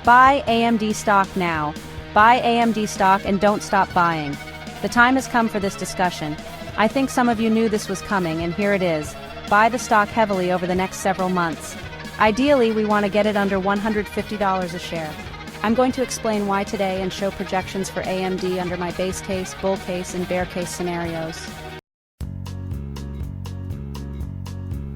Buy AMD stock now. Buy AMD stock and don't stop buying. The time has come for this discussion. I think some of you knew this was coming, and here it is. Buy the stock heavily over the next several months. Ideally, we want to get it under $150 a share. I'm going to explain why today and show projections for AMD under my base case, bull case, and bear case scenarios.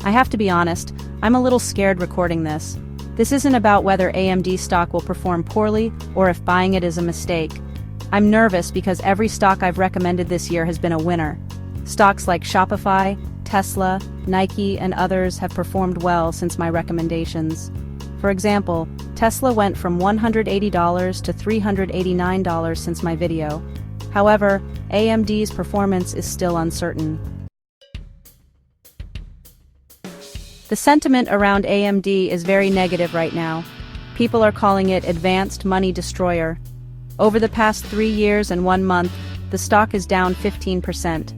I have to be honest, I'm a little scared recording this. This isn't about whether AMD stock will perform poorly or if buying it is a mistake. I'm nervous because every stock I've recommended this year has been a winner. Stocks like Shopify, Tesla, Nike, and others have performed well since my recommendations. For example, Tesla went from $180 to $389 since my video. However, AMD's performance is still uncertain. The sentiment around AMD is very negative right now. People are calling it advanced money destroyer. Over the past 3 years and 1 month, the stock is down 15%.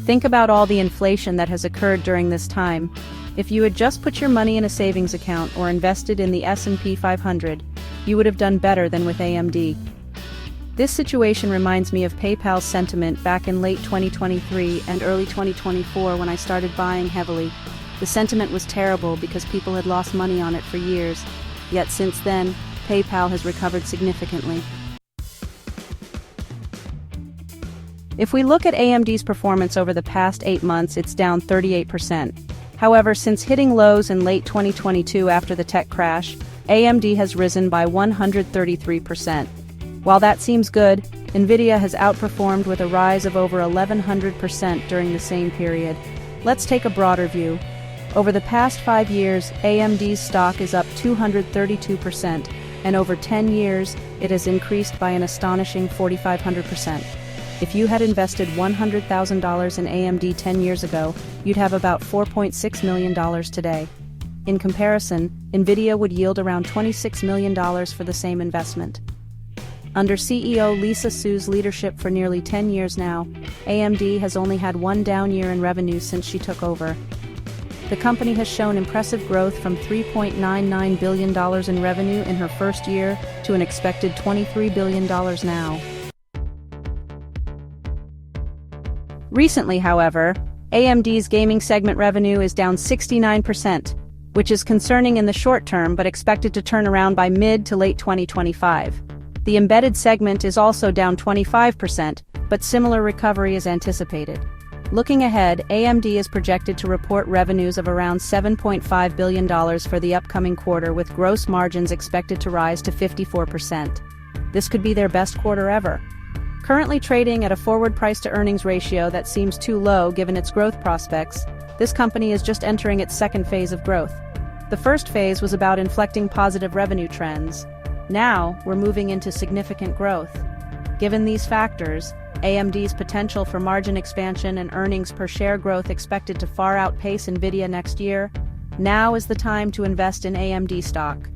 Think about all the inflation that has occurred during this time. If you had just put your money in a savings account or invested in the S&P 500, you would have done better than with AMD. This situation reminds me of PayPal's sentiment back in late 2023 and early 2024 when I started buying heavily. The sentiment was terrible because people had lost money on it for years, yet since then, PayPal has recovered significantly. If we look at AMD's performance over the past 8 months, it's down 38%. However, since hitting lows in late 2022 after the tech crash, AMD has risen by 133%. While that seems good, Nvidia has outperformed with a rise of over 1,100% during the same period. Let's take a broader view. Over the past 5 years, AMD's stock is up 232%, and over 10 years, it has increased by an astonishing 4,500%. If you had invested $100,000 in AMD 10 years ago, you'd have about $4.6 million today. In comparison, Nvidia would yield around $26 million for the same investment. Under CEO Lisa Su's leadership for nearly 10 years now, AMD has only had one down year in revenue since she took over. The company has shown impressive growth from $3.99 billion in revenue in her first year to an expected $23 billion now. Recently, however, AMD's gaming segment revenue is down 69%, which is concerning in the short term but expected to turn around by mid to late 2025. The embedded segment is also down 25%, but similar recovery is anticipated. Looking ahead, AMD is projected to report revenues of around $7.5 billion for the upcoming quarter, with gross margins expected to rise to 54%. This could be their best quarter ever. Currently trading at a forward price-to-earnings ratio that seems too low given its growth prospects, this company is just entering its second phase of growth. The first phase was about inflecting positive revenue trends. Now, we're moving into significant growth. Given these factors, AMD's potential for margin expansion and earnings per share growth expected to far outpace Nvidia next year, now is the time to invest in AMD stock.